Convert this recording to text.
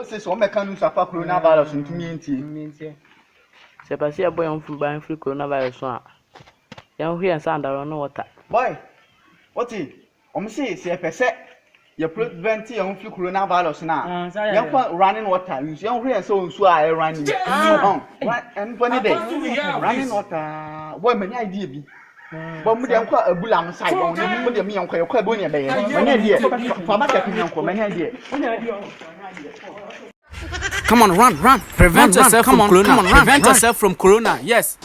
say so make can suffer coronavirus into me. Se pasi ya boy on free coronavirus one. Yan hwe and no water. Boy, what is? Say pese you prevent your flu coronavirus now. You running water. You young hwe so running. And when day running water. Boy, many idea be. But we don't call a bull side. We don't mean quite a bonny day. Many idea. For market, many idea. Come on, run. Prevent yourself from corona. Prevent yourself from corona. Yes.